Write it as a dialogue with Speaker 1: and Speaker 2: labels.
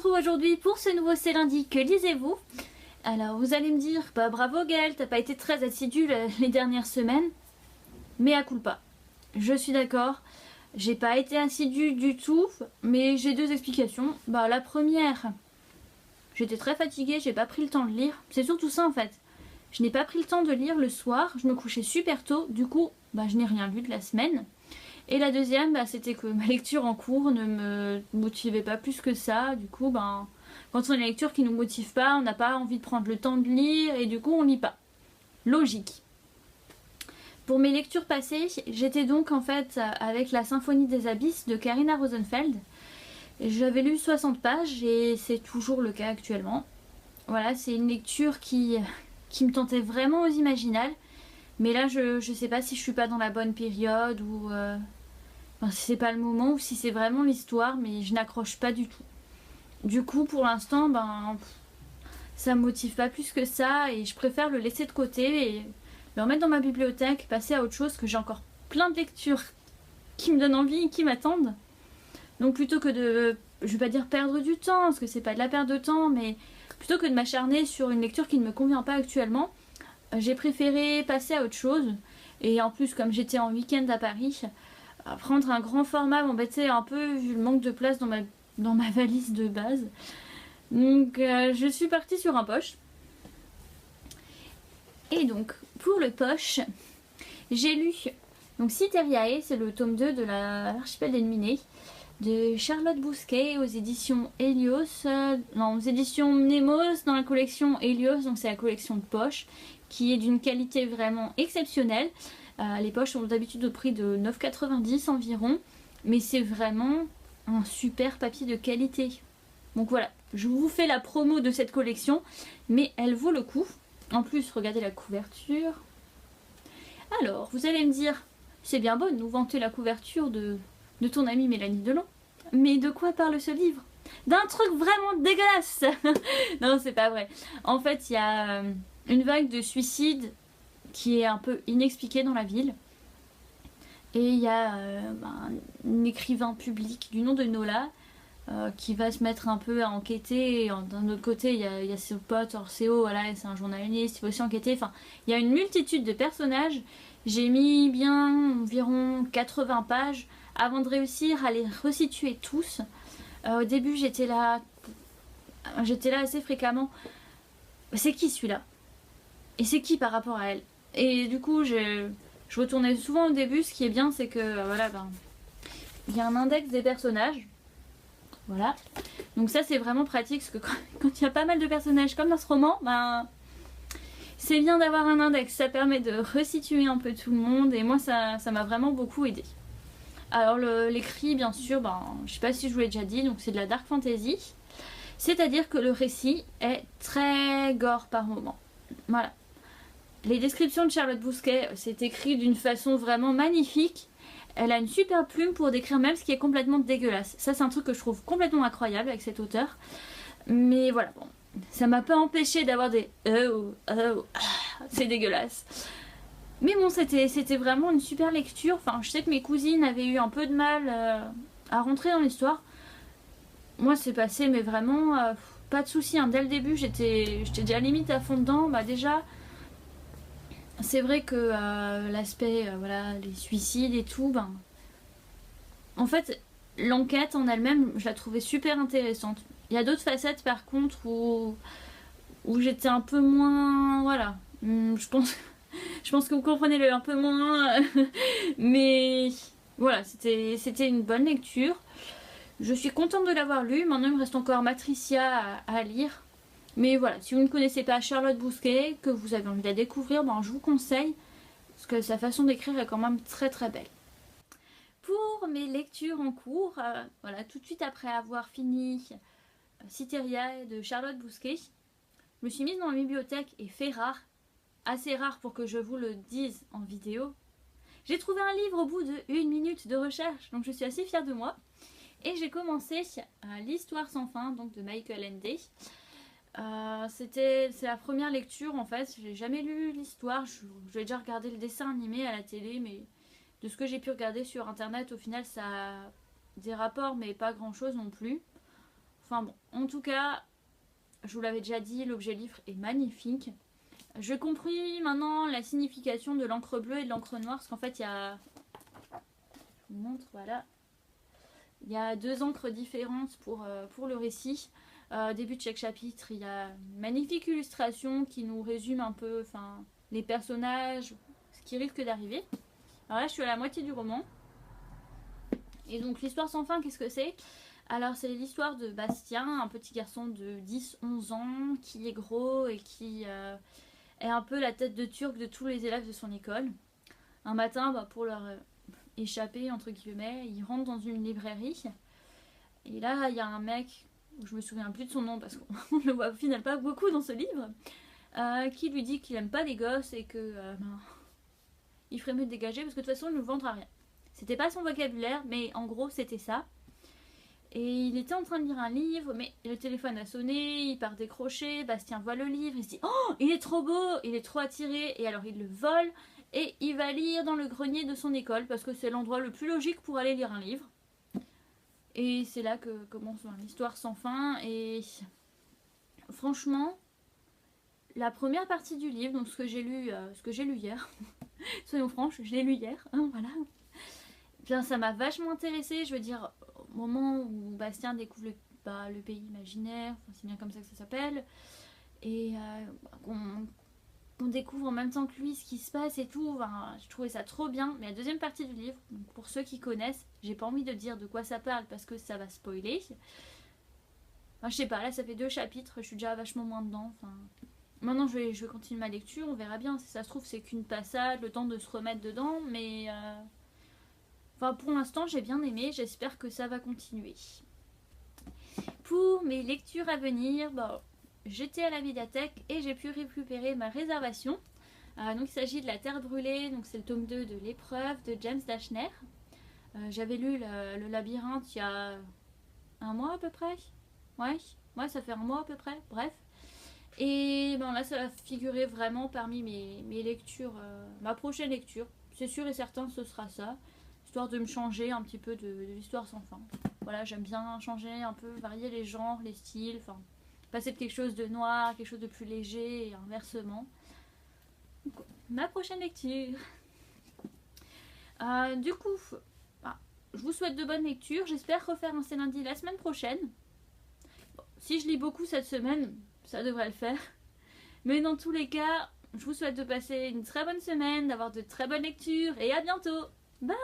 Speaker 1: retrouve aujourd'hui pour ce nouveau C'est lundi, que lisez-vous? Alors vous allez me dire, bah bravo Gaëlle, t'as pas été très assidue les dernières semaines. Mais à culpa. Je suis d'accord, j'ai pas été assidue du tout, mais j'ai deux explications. Bah la première, j'étais très fatiguée, j'ai pas pris le temps de lire. C'est surtout ça en fait. Je n'ai pas pris le temps de lire le soir, je me couchais super tôt, du coup bah, je n'ai rien lu de la semaine. Et la deuxième, bah, c'était que ma lecture en cours ne me motivait pas plus que ça. Du coup, ben, quand on a une lecture qui ne nous motive pas, on n'a pas envie de prendre le temps de lire et du coup on lit pas. Logique. Pour mes lectures passées, j'étais donc en fait avec la Symphonie des Abysses de Karina Rosenfeld. J'avais lu 60 pages et c'est toujours le cas actuellement. Voilà, c'est une lecture qui me tentait vraiment aux imaginales. Mais là, je sais pas si je suis pas dans la bonne période ou enfin, si c'est pas le moment ou si c'est vraiment l'histoire, mais je n'accroche pas du tout. Du coup, pour l'instant, ben, ça me motive pas plus que ça et je préfère le laisser de côté et le remettre dans ma bibliothèque, passer à autre chose, que j'ai encore plein de lectures qui me donnent envie et qui m'attendent. Donc plutôt que de, je vais pas dire perdre du temps, parce que c'est pas de la perte de temps, mais plutôt que de m'acharner sur une lecture qui ne me convient pas actuellement, j'ai préféré passer à autre chose. Et en plus, comme j'étais en week-end à Paris, prendre un grand format m'embêtait un peu vu le manque de place dans ma valise de base. Donc je suis partie sur un poche. Et donc pour le poche, j'ai lu donc Cytheriae, c'est le tome 2 de l'archipel des Numinés de Charlotte Bousquet aux éditions Helios, non, aux éditions Mnemos dans la collection Helios, donc c'est la collection de poche qui est d'une qualité vraiment exceptionnelle. Les poches sont d'habitude au prix de 9,90 environ, mais c'est vraiment un super papier de qualité. Donc voilà, je vous fais la promo de cette collection, mais elle vaut le coup. En plus, regardez la couverture. Alors, vous allez me dire, c'est bien beau de nous vanter la couverture de ton amie Mélanie Delon, mais de quoi parle ce livre? D'un truc vraiment dégueulasse. Non, c'est pas vrai. En fait, il y a une vague de suicides qui est un peu inexpliquée dans la ville. Et il y a un écrivain public du nom de Nola qui va se mettre un peu à enquêter. D'un autre côté, il y a ses potes Orséo, voilà, c'est un journaliste, il faut aussi enquêter. Enfin, il y a une multitude de personnages. J'ai mis bien environ 80 pages avant de réussir à les resituer tous. Au début, j'étais là assez fréquemment. C'est qui celui-là? Et c'est qui par rapport à elle? Et du coup, je retournais souvent au début. Ce qui est bien, c'est que voilà, ben, il y a un index des personnages. Voilà. Donc ça, c'est vraiment pratique parce que quand il y a pas mal de personnages comme dans ce roman, ben, c'est bien d'avoir un index. Ça permet de resituer un peu tout le monde et moi, ça m'a vraiment beaucoup aidé. Alors l'écrit, bien sûr, ben, je sais pas si je vous l'ai déjà dit, donc c'est de la dark fantasy. C'est-à-dire que le récit est très gore par moment. Voilà. Les descriptions de Charlotte Bousquet, c'est écrit d'une façon vraiment magnifique. Elle a une super plume pour décrire même ce qui est complètement dégueulasse. Ça, c'est un truc que je trouve complètement incroyable avec cet auteur. Mais voilà, bon, ça m'a pas empêché d'avoir des c'est dégueulasse. Mais bon, c'était vraiment une super lecture. Enfin, je sais que mes cousines avaient eu un peu de mal à rentrer dans l'histoire. Moi, c'est passé, mais vraiment pas de soucis. Hein. Dès le début, j'étais déjà limite à fond dedans. Bah déjà, c'est vrai que l'aspect, voilà, les suicides et tout, ben, en fait, l'enquête en elle-même, je la trouvais super intéressante. Il y a d'autres facettes, par contre, où j'étais un peu moins, voilà, je pense que vous comprenez un peu moins, mais voilà, c'était une bonne lecture. Je suis contente de l'avoir lu. Maintenant, il me reste encore Matricia à lire. Mais voilà, si vous ne connaissez pas Charlotte Bousquet, que vous avez envie de la découvrir, ben je vous conseille, parce que sa façon d'écrire est quand même très très belle. Pour mes lectures en cours, voilà, tout de suite après avoir fini Cytheriae de Charlotte Bousquet, je me suis mise dans la bibliothèque et fait rare, assez rare pour que je vous le dise en vidéo, j'ai trouvé un livre au bout de 1 minute de recherche, donc je suis assez fière de moi. Et j'ai commencé l'Histoire sans fin, donc de Michael Ende. C'est la première lecture en fait, j'ai jamais lu l'histoire, j'ai déjà regardé le dessin animé à la télé, mais de ce que j'ai pu regarder sur internet, au final ça a des rapports mais pas grand chose non plus. Enfin bon, en tout cas, je vous l'avais déjà dit, l'objet livre est magnifique. Je compris maintenant la signification de l'encre bleue et de l'encre noire, parce qu'en fait, il y a... Je vous montre, voilà. Il y a 2 encres différentes pour le récit. Début de chaque chapitre, il y a une magnifique illustration qui nous résume un peu les personnages, ce qui risque d'arriver. Alors là, je suis à la moitié du roman. Et donc, l'histoire sans fin, qu'est-ce que c'est? Alors, c'est l'histoire de Bastien, un petit garçon de 10-11 ans qui est gros et qui est un peu la tête de turc de tous les élèves de son école. Un matin, pour leur échapper, entre guillemets, il rentre dans une librairie. Et là, il y a un mec, je me souviens plus de son nom parce qu'on ne le voit au final pas beaucoup dans ce livre, qui lui dit qu'il aime pas les gosses et que il ferait mieux de dégager parce que de toute façon, il ne vendra rien. C'était pas son vocabulaire, mais en gros, c'était ça. Et il était en train de lire un livre, mais le téléphone a sonné, il part décrocher, Bastien voit le livre, il se dit « Oh, il est trop beau !» Il est trop attiré, et alors il le vole, et il va lire dans le grenier de son école, parce que c'est l'endroit le plus logique pour aller lire un livre. Et c'est là que commence l'histoire sans fin, et franchement, la première partie du livre, donc ce que j'ai lu hier, soyons franches, je l'ai lu hier, hein, voilà. Bien, ça m'a vachement intéressée, je veux dire, au moment où Bastien découvre le pays imaginaire, c'est bien comme ça que ça s'appelle, et qu'on découvre en même temps que lui ce qui se passe et tout, je trouvais ça trop bien. Mais la deuxième partie du livre, pour ceux qui connaissent, j'ai pas envie de dire de quoi ça parle parce que ça va spoiler. Enfin, je sais pas, là ça fait 2 chapitres, je suis déjà vachement moins dedans, Maintenant je vais continuer ma lecture, on verra bien, si ça se trouve c'est qu'une passade, le temps de se remettre dedans, mais... pour l'instant, j'ai bien aimé. J'espère que ça va continuer. Pour mes lectures à venir, j'étais à la médiathèque et j'ai pu récupérer ma réservation. Donc, il s'agit de La Terre brûlée. Donc, c'est le tome 2 de L'épreuve de James Dashner. J'avais lu le Labyrinthe il y a 1 mois à peu près. Ouais, ça fait 1 mois à peu près. Bref. Et là, ça va figurer vraiment parmi mes lectures, ma prochaine lecture. C'est sûr et certain, ce sera ça. Histoire de me changer un petit peu de l'histoire sans fin. Voilà, j'aime bien changer un peu, varier les genres, les styles, passer de quelque chose de noir à quelque chose de plus léger et inversement. Donc, ma prochaine lecture. Du coup, je vous souhaite de bonnes lectures. J'espère refaire un C'est lundi la semaine prochaine. Si je lis beaucoup cette semaine, ça devrait le faire. Mais dans tous les cas, je vous souhaite de passer une très bonne semaine, d'avoir de très bonnes lectures et à bientôt. Bye!